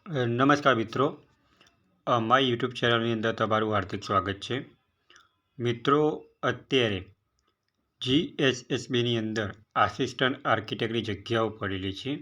નમસ્કાર મિત્રો, મારી યુટ્યુબ ચેનલની અંદર તમારું હાર્દિક સ્વાગત છે. મિત્રો, અત્યારે જીએસએસબીની અંદર આસિસ્ટન્ટ આર્કિટેક્ટની જગ્યાઓ પડેલી છે,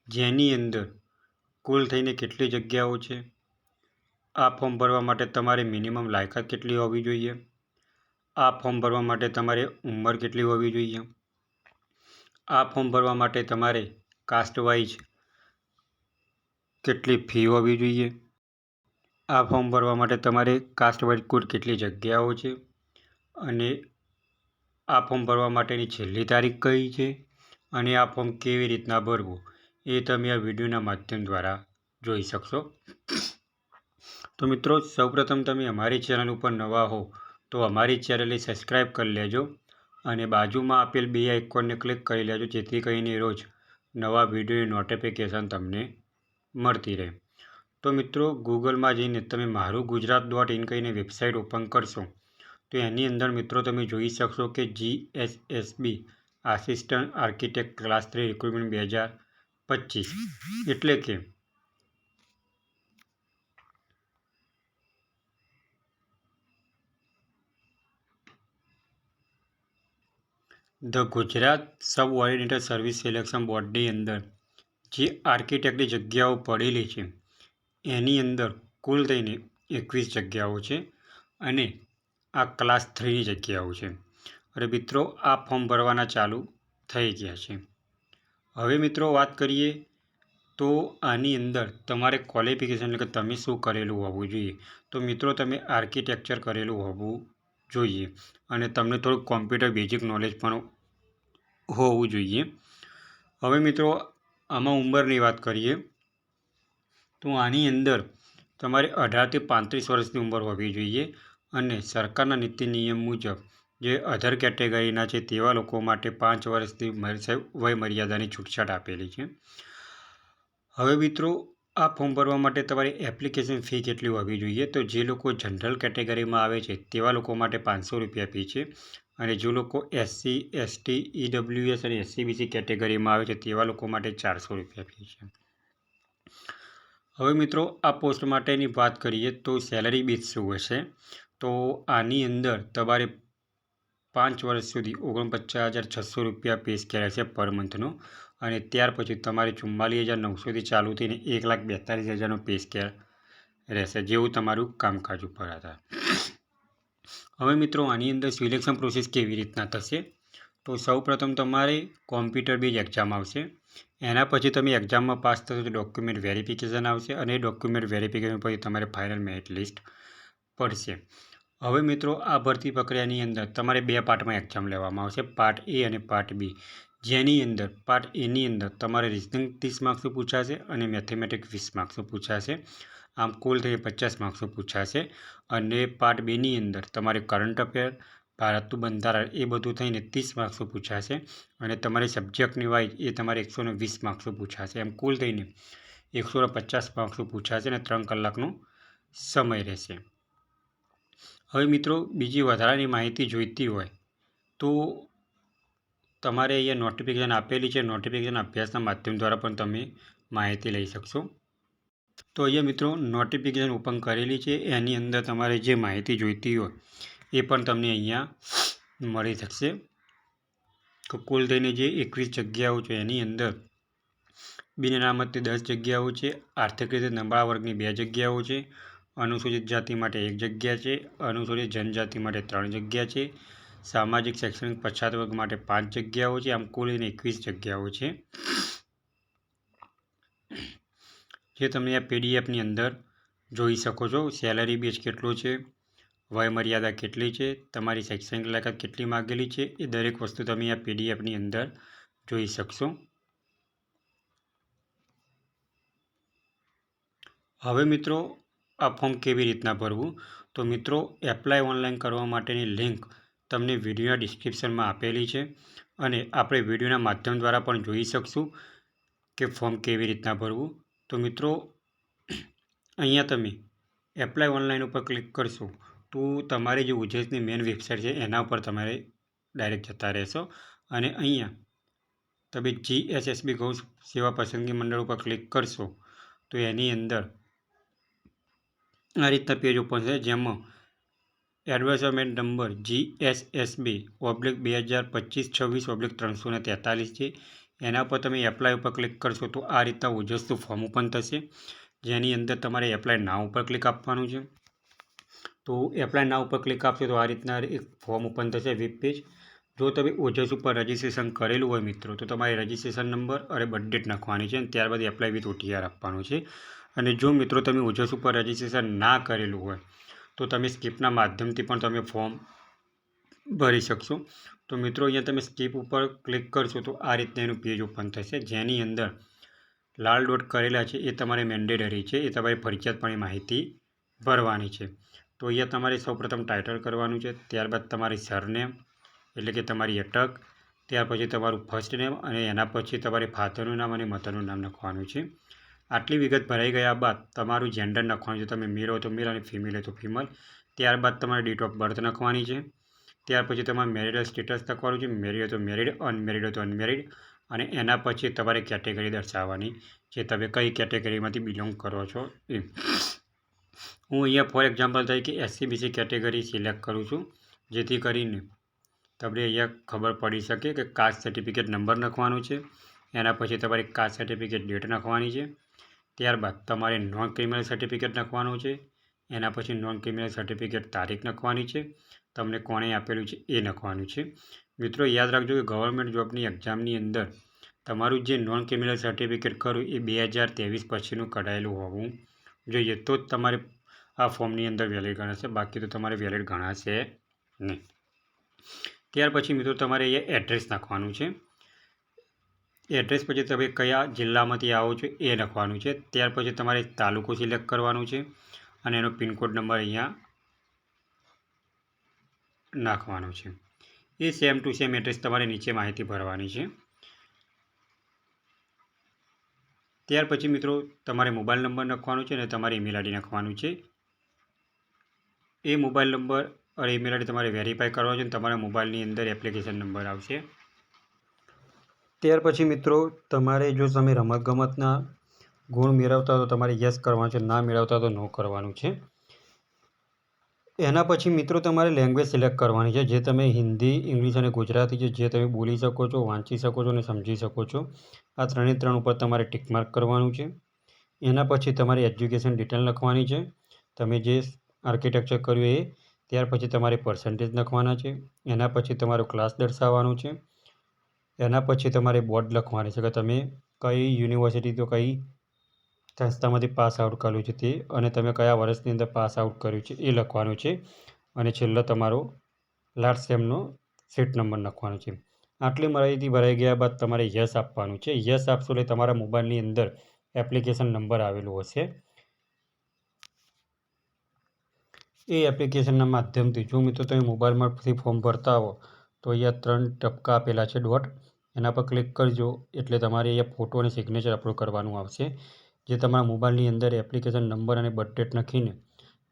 જેની અંદર કુલ થઈને કેટલી જગ્યાઓ છે. આ ફોર્મ ભરવા માટે તમારે મિનિમમ લાયકાત કેટલી હોવી જોઈએ. આ ફોર્મ ભરવા માટે તમારે ઉંમર કેટલી હોવી જોઈએ. આ ફોર્મ ભરવા માટે તમારે કાસ્ટ વાઇઝ કેટલી ફી હોવી જોઈએ. આ ફોર્મ ભરવા માટે તમારે કાસ્ટ વાઇઝ કુલ કેટલી જગ્યાઓ છે અને આ ફોર્મ ભરવા માટેની છેલ્લી તારીખ કઈ છે અને આ ફોર્મ કેવી રીતના ભરવું એ તમે આ વિડીયોના માધ્યમ દ્વારા જોઈ શકશો. તો મિત્રો, સૌપ્રથમ તમે અમારી ચેનલ ઉપર નવા હો તો અમારી ચેનલને સબસ્ક્રાઈબ કરી લેજો અને બાજુમાં આપેલ બે આઇકોનને ક્લિક કરી લેજો, જેથી કરીને રોજ નવા વિડીયોની નોટિફિકેશન તમને મળતી રહે. તો મિત્રો, ગૂગલમાં જઈને તમે મારું ગુજરાત .in કહીને વેબસાઇટ ઓપન કરશો તો એની અંદર મિત્રો તમે જોઈ શકશો કે GSSB assistant architect class 3 recruitment 2025 એટલે કે the Gujarat subordinate service selection બોર્ડની અંદર જે આર્કિટેક્ટની જગ્યાઓ પડેલી છે એની અંદર કુલ થઈને 21 જગ્યાઓ છે અને આ ક્લાસ 3ની જગ્યાઓ છે. અને મિત્રો, આ ફોર્મ ભરવાના ચાલુ થઈ ગયા છે. હવે મિત્રો વાત કરીએ તો આની અંદર તમારે ક્વોલિફિકેશન એટલે કે તમે શું કરેલું હોવું જોઈએ. તો મિત્રો, તમે આર્કિટેક્ચર કરેલું હોવું જોઈએ અને તમને થોડુંક કોમ્પ્યુટર બેઝિક નોલેજ પણ હોવું જોઈએ. હવે મિત્રો, આમાં ઉંમરની વાત કરીએ તો આની અંદર તમારે 18 થી 35 વર્ષની ઉંમર હોવી જોઈએ અને સરકારના નીતિ નિયમ મુજબ જે અધર કેટેગરીના છે તેવા લોકો માટે 5 વર્ષની વય મર્યાદાની છૂટછાટ આપેલી છે. હવે મિત્રો, આ ફોર્મ ભરવા માટે તમારી એપ્લિકેશન ફી કેટલી હોવી જોઈએ. તો જે લોકો જનરલ કેટેગરીમાં આવે છે તેવા લોકો માટે 500 રૂપિયા ફી છે અને જે લોકો SC, ST, EWS અને SCBC કેટેગરીમાં આવે છે તેવા લોકો માટે 400 રૂપિયા ફી છે. હવે મિત્રો, આ પોસ્ટ માટેની વાત કરીએ તો સેલરી બેઝ શું હશે. તો આની અંદર તમારે 5 વર્ષ સુધી 49,600 રૂપિયા પે સ્કેલ હશે પર મંથનો અને ત્યાર પછી તમારે 44,900થી ચાલુ થઈને 1,42,000નો પે સ્કેલ રહેશે, જેવું તમારું કામકાજ ઉપર આધાર. હવે મિત્રો, આની અંદર સિલેક્શન પ્રોસેસ કેવી રીતના થશે. તો સૌપ્રથમ તમારે કોમ્પ્યુટર બેઝ એક્ઝામ આવશે. એના પછી તમે એક્ઝામમાં પાસ થશો તો ડોક્યુમેન્ટ વેરિફિકેશન આવશે અને ડોક્યુમેન્ટ વેરિફિકેશન પછી તમારે ફાઇનલ મેરિટ લિસ્ટ પડશે. હવે મિત્રો, આ ભરતી પ્રક્રિયાની અંદર તમારે 2 પાર્ટમાં એક્ઝામ લેવામાં આવશે, પાર્ટ A અને પાર્ટ B. જેની અંદર પાર્ટ Aની અંદર તમારે રિઝનિંગ 30 માર્ક્સનું પૂછાશે અને મેથેમેટિક્સ 20 માર્ક્સનું પૂછાશે. આમ કુલ થઈ 50 માર્ક્સનું પૂછાશે અને પાર્ટ Bની અંદર તમારે કરંટ અફેર, ભારતનું બંધારણ એ બધું થઈને 30 માર્ક્સનું પૂછાશે અને તમારી સબ્જેક્ટની વાઇઝ એ તમારે 120 માર્ક્સનું પૂછાશે. એમ કુલ થઈને 150 માર્ક્સનું પૂછાશે અને 3 કલાકનો સમય રહેશે. હવે મિત્રો, બીજી વધારાની માહિતી જોઈતી હોય તો તમારે અહીંયા નોટિફિકેશન આપેલી છે. નોટિફિકેશન અભ્યાસના માધ્યમ દ્વારા પણ તમે માહિતી લઈ શકશો. તો અહીંયા મિત્રો નોટિફિકેશન ઓપન કરેલી છે, એની અંદર તમારે જે માહિતી જોઈતી હોય એ પણ તમને અહીંયા મળી શકશે. તો કુલ થઈને જે 21 જગ્યાઓ છે એની અંદર બિન અનામતની 10 જગ્યાઓ છે, આર્થિક રીતે નબળા વર્ગની 2 જગ્યાઓ છે, અનુસૂચિત જાતિ માટે 1 જગ્યા છે, અનુસૂચિત જનજાતિ માટે 3 જગ્યા છે, સામાજિક શૈક્ષણિક પછાત વર્ગ માટે 5 જગ્યાઓ છે. આમ કુલ 21 જગ્યાઓ છે, જે તમે આ PDFની અંદર જોઈ શકો છો. સેલરી બેઝ કેટલો છે, વય મર્યાદા કેટલી છે, તમારી શૈક્ષણિક લાયકાત કેટલી માગેલી છે, એ દરેક વસ્તુ તમે આ PDFની અંદર જોઈ શકશો. હવે મિત્રો, આ ફોર્મ કેવી રીતના ભરવું. તો મિત્રો, એપ્લાય ઓનલાઈન કરવા માટેની લિંક તમને વિડીયોના ડિસ્ક્રિપ્શનમાં આપેલી છે અને આપણે વિડીયોના માધ્યમ દ્વારા પણ જોઈ શકશું કે ફોર્મ કેવી રીતના ભરવું. તો મિત્રો, અહીંયા તમે એપ્લાય ઓનલાઈન ઉપર ક્લિક કરશો તો તમારી જે ઉજેસની મેઇન વેબસાઇટ છે એના ઉપર તમારે ડાયરેક્ટ જતા રહેશો અને અહીંયા તમે જીએસએસબી ગૌ સેવા પસંદગી મંડળ ઉપર ક્લિક કરશો તો એની અંદર આ રીતના પેજ ઓપન છે, જેમાં એડવર્ટાઇઝમેન્ટ નંબર GSSB/2025-26/343 છે. એના પર તમે એપ્લાય ઉપર ક્લિક કરશો તો આ રીતના ઓજસનું ફોર્મ ઓપન થશે, જેની અંદર તમારે એપ્લાય નાવ ઉપર ક્લિક આપવાનું છે. તો એપ્લાય નાવ ઉપર ક્લિક આપશો તો આ રીતના એક ફોર્મ ઓપન થશે, વેબ પેજ. જો તમે ઓજસ ઉપર રજિસ્ટ્રેશન કરેલું હોય મિત્રો, તો તમારે રજિસ્ટ્રેશન નંબર અને બર્થ ડેટ નાખવાની છે, અને ત્યારબાદ એપ્લાય વિથ OTR આપવાનું છે. અને જો મિત્રો તમે ઓજસ ઉપર રજિસ્ટ્રેશન ના કરેલું હોય તો તમે સ્કીપના માધ્યમથી પણ તમે ફોર્મ ભરી શકશો. તો મિત્રો અહીંયા તમે સ્કીપ ઉપર ક્લિક કરશો તો આ રીતના એનું પેજ ઓપન થશે, જેની અંદર લાલ ડોટ કરેલા છે એ તમારે મેન્ડેટરી છે, એ તમારે ફરજિયાતપણે માહિતી ભરવાની છે. તો અહીંયા તમારે સૌપ્રથમ ટાઇટલ કરવાનું છે, ત્યારબાદ તમારી સરનેમ એટલે કે તમારી અટક, ત્યાર પછી તમારું ફર્સ્ટ નેમ, અને એના પછી તમારે ફાધરનું નામ અને મધરનું નામ લખવાનું છે. આટલી વિગત ભરાઈ ગયા બાદ તમારું જેન્ડર લખવાનું છે, તમે મેલ હોય તો મેલ અને ફિમેલ હોય તો ફિમેલ. ત્યારબાદ તમારે ડેટ ઓફ બર્થ લખવાની છે. ત્યાર પછી તમારે મેરિટલ સ્ટેટસ લખવાનું છે, મેરિડ હોય તો મેરિડ, અનમેરિડ હોય તો અનમેરિડ, અને એના પછી તમારે કેટેગરી દર્શાવવાની છે, તમે કઈ કેટેગરીમાંથી બિલોંગ કરો છો એ. હું અહીંયા ફોર એક્ઝામ્પલ તરીકે SC/BC કેટેગરી સિલેક્ટ કરું છું, જેથી કરીને તમને અહીંયા ખબર પડી શકે કે કાસ્ટ સર્ટિફિકેટ નંબર લખવાનો છે. એના પછી તમારી કાસ્ટ સર્ટિફિકેટ ડેટ લખવાની છે. ત્યારબાદ તમારે નોન ક્રિમિનલ સર્ટિફિકેટ લખવાનું છે. એના પછી નોન ક્રિમિનલ સર્ટિફિકેટ તારીખ લખવાની છે, તમને કોણે આપેલું છે એ લખવાનું છે. મિત્રો યાદ રાખજો કે ગવર્મેન્ટ જોબની એક્ઝામની અંદર તમારું જે નોન ક્રિમિનલ સર્ટિફિકેટ ખરું એ 2023 પછીનું કઢાયેલું હોવું જોઈએ, તો જ તમારે આ ફોર્મની અંદર વેલિડ ગણાશે, બાકી તો તમારે વેલિડ ગણાશે નહીં. ત્યાર પછી મિત્રો તમારે અહીંયા એડ્રેસ નાખવાનું છે. એડ્રેસ પછી તમે કયા જિલ્લામાંથી આવો છો એ લખવાનું છે. ત્યાર પછી તમારે તાલુકો સિલેક્ટ કરવાનું છે, અને એનો પિનકોડ નંબર અહીંયા નાખવાનો છે. એ સેમ ટુ સેમ એડ્રેસ તમારે નીચે માહિતી ભરવાની છે. ત્યાર પછી મિત્રો તમારે મોબાઈલ નંબર નાખવાનો છે, અને તમારે ઈમેલ આઈડી નાખવાનું છે. એ મોબાઈલ નંબર અને ઈમેલ આઈડી તમારે વેરીફાઈ કરવાનો છે, અને તમારા મોબાઈલની અંદર એપ્લિકેશન નંબર આવશે. ત્યાર પછી મિત્રો તમારે જો તમે રમતગમતના ગુણ મેળવતા હો તો તમારે યસ કરવાનું છે, ના મેળવતા તો નો કરવાનું છે. એના પછી મિત્રો તમારે લેંગ્વેજ સિલેક્ટ કરવાની છે, જે તમે હિન્દી, ઇંગ્લિશ અને ગુજરાતી છે, જે તમે બોલી શકો છો, વાંચી શકો છો અને સમજી શકો છો. આ 3 ઉપર તમારે ટિક માર્ક કરવાનું છે. એના પછી તમારી એજ્યુકેશન ડિટેલ લખવાની છે, તમે જે આર્કિટેક્ચર કર્યું એ. ત્યાર પછી તમારે પર્સન્ટેજ લખવાના છે. એના પછી તમારો ક્લાસ દર્શાવવાનું છે. એના પછી તમારે બોર્ડ લખવાની છે કે તમે કઈ યુનિવર્સિટી તો કઈ સંસ્થામાંથી પાસ આઉટ કર્યું છે તે, અને તમે કયા વર્ષની અંદર પાસ આઉટ કર્યું છે એ લખવાનું છે. અને છેલ્લો તમારો લાસ્ટ સેમનો સીટ નંબર લખવાનો છે. આટલી માહિતી ભરાઈ ગયા બાદ તમારે યસ આપવાનું છે. યસ આપશો એટલે તમારા મોબાઈલની અંદર એપ્લિકેશન નંબર આવેલું હશે. એ એપ્લિકેશનના માધ્યમથી જો મિત્રો તમે મોબાઈલમાંથી ફોર્મ ભરતા હો તો અહીંયા 3 ટપકા આપેલા છે ડોટ, એના પર ક્લિક કરજો એટલે તમારે અહીંયા ફોટો અને સિગ્નેચર અપલોડ કરવાનું આવશે. જે તમારા મોબાઈલની અંદર એપ્લિકેશન નંબર અને બર્થ ડેટ નાખીને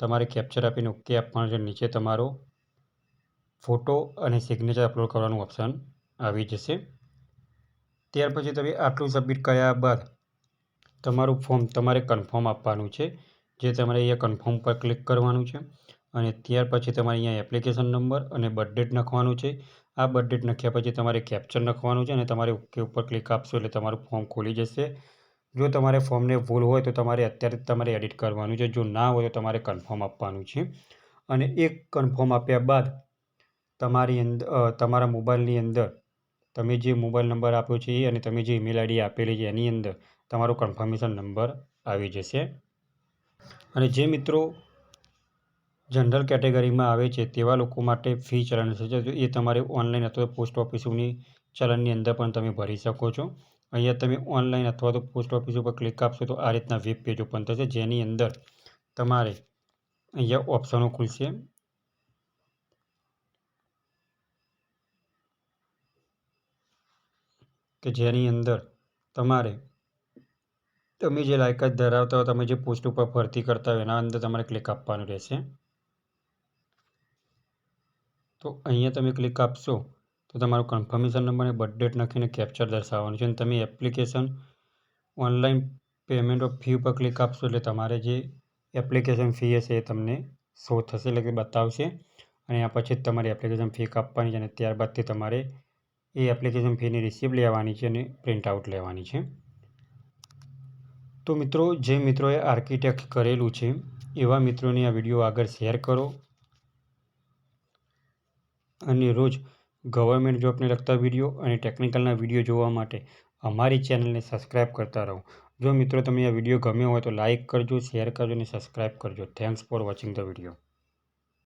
તમારે કેપ્ચર આપીને ઓકે આપવાનું છે. નીચે તમારો ફોટો અને સિગ્નેચર અપલોડ કરવાનું ઓપ્શન આવી જશે. ત્યાર પછી તમે આટલું સબમિટ કર્યા બાદ તમારું ફોર્મ તમારે કન્ફર્મ આપવાનું છે, જે તમારે અહીંયા કન્ફર્મ પર ક્લિક કરવાનું છે. અને ત્યાર પછી તમારે અહીંયા એપ્લિકેશન નંબર અને બર્થ ડેટ નાખવાનું છે. આ બર્થ ડેટ નાખ્યા પછી તમારે કેપ્ચર નાખવાનું છે, અને તમારે ઓકે ઉપર ક્લિક આપશો એટલે તમારું ફોર્મ ખોલી જશે. જો તમારે ફોર્મને ભૂલ હોય તો તમારે અત્યારે તમારે એડિટ કરવાનું છે, જો ના હોય તો તમારે કન્ફર્મ આપવાનું છે. અને એક કન્ફર્મ આપ્યા બાદ તમારા મોબાઈલની અંદર તમે જે મોબાઈલ નંબર આપ્યો છે એ, અને તમે જે ઈમેલ આઈડી આપેલી છે એની અંદર તમારો કન્ફર્મેશન નંબર આવી જશે. અને જે મિત્રો જનરલ કેટેગરીમાં આવે છે તેવા લોકો માટે ફી ચલણ છે, એ તમારે ઓનલાઈન અથવા પોસ્ટ ઓફિસોની ચલણની અંદર પણ તમે ભરી શકો છો. અહીંયા તમે ઓનલાઈન અથવા તો પોસ્ટ ઓફિસ ઉપર ક્લિક આપશો તો આ રીતના વેબ પેજ ઓપન થશે, જેની અંદર તમારે અહીંયા ઓપ્શનો ખુલશે. કે જેની અંદર તમે જે લાયકાત ધરાવતા હો, તમે જે પોસ્ટ ઉપર ભરતી કરતા હોય એના અંદર તમારે ક્લિક આપવાનું રહેશે. તો અહીંયા તમે ક્લિક આપશો તો તમારું કન્ફર્મેશન નંબર અને બર્થ ડેટ નાખીને કેપ્ચર દર્શાવવાનું છે, અને તમે application online payment of fee ઉપર ક્લિક આપશો એટલે તમારે જે એપ્લિકેશન ફી હશે એ તમને શો થશે, એટલે કે બતાવશે. અને આ પછી તમારી એપ્લિકેશન ફી કાપવાની છે અને ત્યારબાદથી તમારે એ એપ્લિકેશન ફીની રિસિપ્ટ લેવાની છે અને પ્રિન્ટ આઉટ લેવાની છે. તો મિત્રો, જે મિત્રોએ આર્કિટેક્ટ કરેલું છે એવા મિત્રોને આ વિડીયો આગળ શેર કરો અને રોજ ગવર્મેન્ટ જોબને લગતા વિડીયો અને ટેકનિકલના વિડીયો જોવા માટે અમારી ચેનલને સબસ્ક્રાઈબ કરતા રહો. જો મિત્રો તમને આ વિડીયો ગમ્યો હોય તો લાઇક કરજો, શેર કરજો અને સબસ્ક્રાઈબ કરજો. Thanks for watching the video.